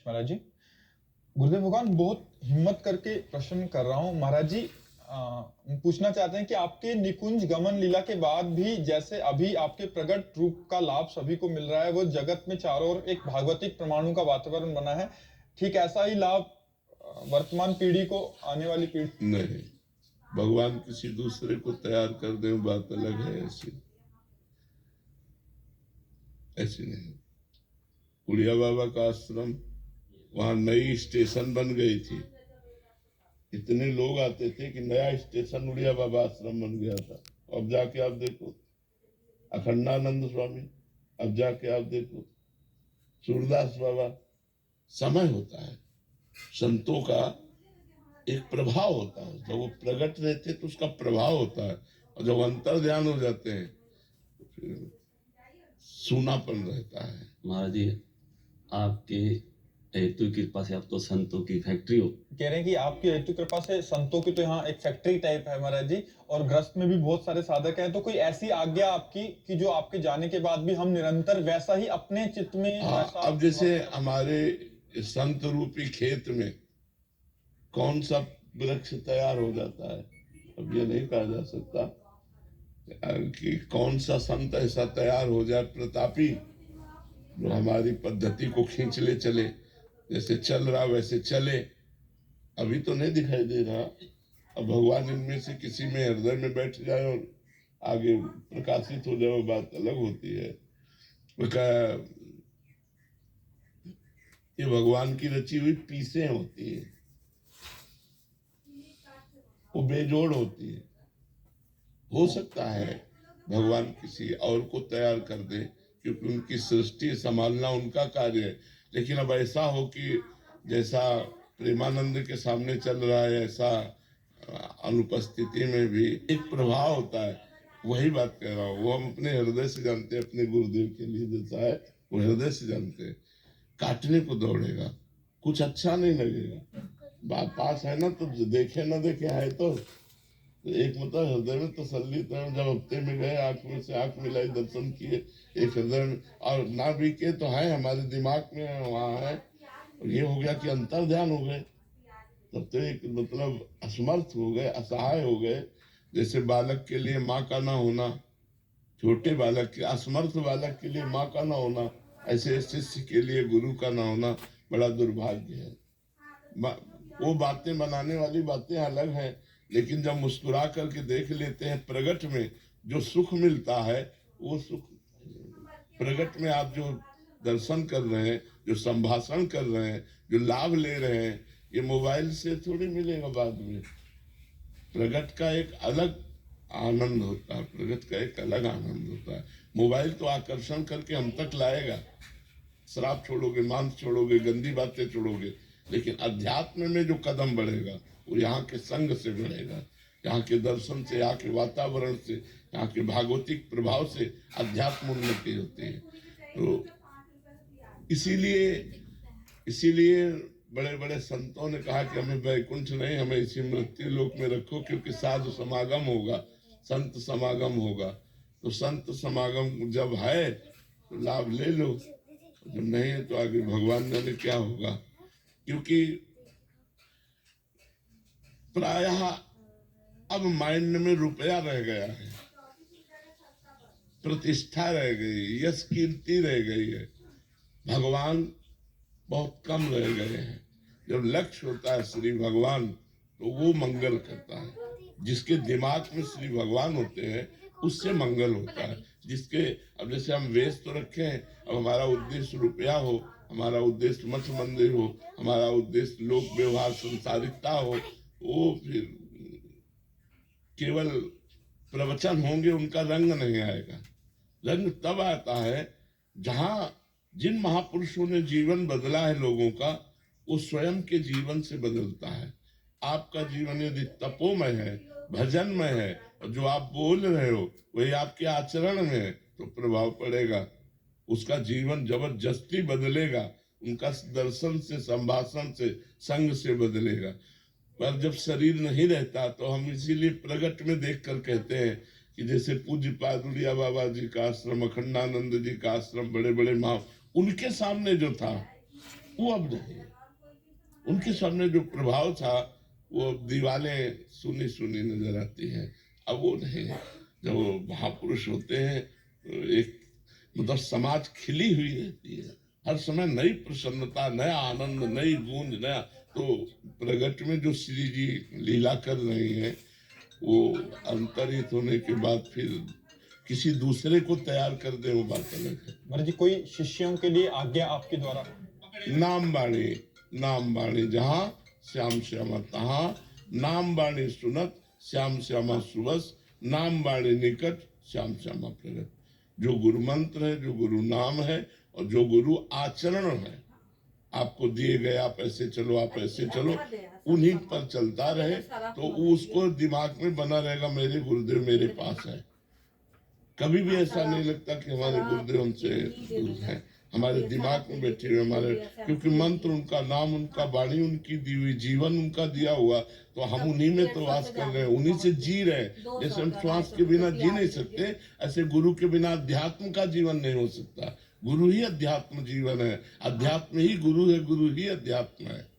महाराज जी, गुरुदेव भगवान बहुत हिम्मत करके प्रश्न कर रहा हूँ महाराज जी। पूछना चाहते हैं कि आपके निकुंज गमन लीला के बाद भी जैसे अभी आपके प्रगट रूप का लाभ सभी को मिल रहा है, वो जगत में चारों ओर एक भागवतिक परमाणु का वातावरण बना है, ठीक ऐसा ही लाभ वर्तमान पीढ़ी को, आने वाली पीढ़ी नहीं। भगवान किसी दूसरे को तैयार कर दे बात अलग है, ऐसी नहीं। उड़िया बाबा का आश्रम, वहां नई स्टेशन बन गई थी, इतने लोग आते थे कि नया स्टेशन उड़िया बाबा आश्रम बन गया था। अब जाके आप देखो अखंडानंद स्वामी, अब जाके आप देखो सूरदास बाबा। समय होता है, संतों का एक प्रभाव होता है, जब वो प्रकट रहते तो उसका प्रभाव होता है, और जब अंतर ध्यान हो जाते हैं तो फिर सूनापन रहता है। महाराज जी, आपके हेतु कृपा से आप तो संतों की फैक्ट्री हो। कह रहे हैं कि आपकी हेतु कृपा से संतों की तो यहाँ एक फैक्ट्री टाइप है महाराज जी, और ग्रस्त में भी बहुत सारे साधक हैं, तो कोई ऐसी आज्ञा आपकी कि जो आपके जाने के बाद भी हम निरंतर वैसा ही अपने चित्त में अब जैसे हमारे संत रूपी खेत में कौन सा वृक्ष तैयार हो जाता है, अब ये नहीं कहा जा सकता कि कौन सा संत ऐसा तैयार हो जाए प्रतापी, जो हमारी पद्धति को खींच ले चले, जैसे चल रहा वैसे चले। अभी तो नहीं दिखाई दे रहा, अब भगवान इनमें से किसी में हृदय में बैठ जाए और आगे प्रकाशित हो जाए, बात अलग होती है। ये भगवान की रची हुई पीसें होती है, वो बेजोड़ होती है। हो सकता है भगवान किसी और को तैयार कर दे, क्योंकि उनकी सृष्टि संभालना उनका कार्य है। लेकिन अब ऐसा हो कि जैसा प्रेमानंद के सामने चल रहा है, ऐसा अनुपस्थिति में भी एक प्रभाव होता है। वही बात कह रहा हूँ, वो हम अपने हृदय से जानते हैं, अपने गुरुदेव के लिए जैसा है वो हृदय से जानते हैं। काटने को दौड़ेगा, कुछ अच्छा नहीं लगेगा। बात पास है ना, तो देखे ना देखे है तो एक मतलब हृदय में तसल्ली था। जब हफ्ते में गए, आंख में से आंख मिलाई, दर्शन किए, एक हृदय में, और ना भी के तो है हमारे दिमाग में, वहाँ है। और ये हो गया कि अंतर ध्यान हो गए, तब तो एक मतलब असमर्थ हो गए, असहाय हो गए। जैसे बालक के लिए माँ का ना होना, छोटे बालक के, असमर्थ बालक के लिए माँ का ना होना, ऐसे शिष्य के लिए गुरु का ना होना बड़ा दुर्भाग्य है। वो बातें बनाने वाली बातें अलग हैं, लेकिन जब मुस्कुरा करके देख लेते हैं प्रगट में जो सुख मिलता है, वो सुख प्रगट में आप जो दर्शन कर रहे हैं, जो संभाषण कर रहे हैं, जो लाभ ले रहे हैं, ये मोबाइल से थोड़ी मिलेगा बाद में। प्रगट का एक अलग आनंद होता है, प्रगट का एक अलग आनंद होता है। मोबाइल तो आकर्षण करके हम तक लाएगा, शराब छोड़ोगे, मांस छोड़ोगे, गंदी बातें छोड़ोगे, लेकिन अध्यात्म में जो कदम बढ़ेगा वो यहाँ के संग से बढ़ेगा, यहाँ के दर्शन से, यहाँ के वातावरण से, यहाँ के भागवतिक प्रभाव से अध्यात्म उन्नति होती है। तो इसीलिए बड़े बड़े संतों ने कहा कि हमें वैकुंठ नहीं, हमें इसी मृत्यु लोक में रखो, क्योंकि साधु समागम होगा, संत समागम होगा। तो संत समागम जब है तो लाभ ले लो, जब नहीं है तो आगे भगवान जाने क्या होगा। क्योंकि प्रायः अब माइंड में रुपया रह गया है, प्रतिष्ठा रह गई, यश कीर्ति रह गई है, भगवान बहुत कम रह गए हैं। जब लक्ष्य होता है श्री भगवान, तो वो मंगल करता है। जिसके दिमाग में श्री भगवान होते हैं उससे मंगल होता है। जिसके, अब जैसे हम वेश तो रखे हैं, अब हमारा उद्देश्य रुपया हो, हमारा उद्देश्य मठ मंदिर हो, हमारा उद्देश्य लोक व्यवहार संसारिकता हो, वो फिर केवल प्रवचन होंगे, उनका रंग नहीं आएगा। रंग तब आता है जहां जिन महापुरुषों ने जीवन बदला है लोगों का, वो स्वयं के जीवन से बदलता है। आपका जीवन यदि तपोमय है, भजनमय है, और जो आप बोल रहे हो वही आपके आचरण में है, तो प्रभाव पड़ेगा, उसका जीवन जबरदस्ती बदलेगा, उनका दर्शन से, संभाषण से, संग से बदलेगा। पर जब शरीर नहीं रहता तो हम इसीलिए प्रगट में देखकर कहते हैं कि जैसे पूज्य पादुरिया बाबा जी का आश्रम, अखंडानंद जी का आश्रम, बड़े बड़े महा, उनके सामने जो था वो अब नहीं है। उनके सामने जो प्रभाव था वो दीवारें सुनी सुनी नजर आती हैं, अब वो नहीं है। जब वो महापुरुष होते हैं तो एक मतलब समाज खिली हुई रहती है, हर समय नई प्रसन्नता, नया आनंद, नई गूंज, नया। तो प्रगट में जो श्री जी लीला कर रही हैं वो अंतरित होने के बाद फिर किसी दूसरे को तैयार कर दे, वो बात अलग है। महाराज जी, कोई शिष्यों के लिए आज्ञा आपके द्वारा? नाम बाणी जहाँ श्याम श्यामा तहाँ, नाम बाणी सुनत श्याम श्यामा सुबस, नाम बाणी निकट श्याम श्यामा प्रगट। जो गुरु मंत्र है, जो गुरु नाम है और जो गुरु आचरण है, आपको दिए गए आप ऐसे चलो, आप ऐसे चलो, उन्हीं पर चलता रहे तो उसको दिमाग में बना रहेगा, मेरे गुरुदेव मेरे पास है। कभी भी ऐसा नहीं लगता कि हमारे गुरुदेव हमसे दूर हैं, हमारे दिमाग में बैठे हुए हमारे, क्योंकि मंत्र उनका, नाम उनका, वाणी उनकी दी हुई, जीवन उनका दिया हुआ, तो हम उन्हीं में तो वास कर रहे हैं, उन्हीं से जी रहे हैं। जैसे हम श्वास के बिना जी नहीं सकते, ऐसे गुरु के बिना अध्यात्म का जीवन नहीं हो सकता। गुरु ही अध्यात्म जीवन है, अध्यात्म ही गुरु है, गुरु ही अध्यात्म है।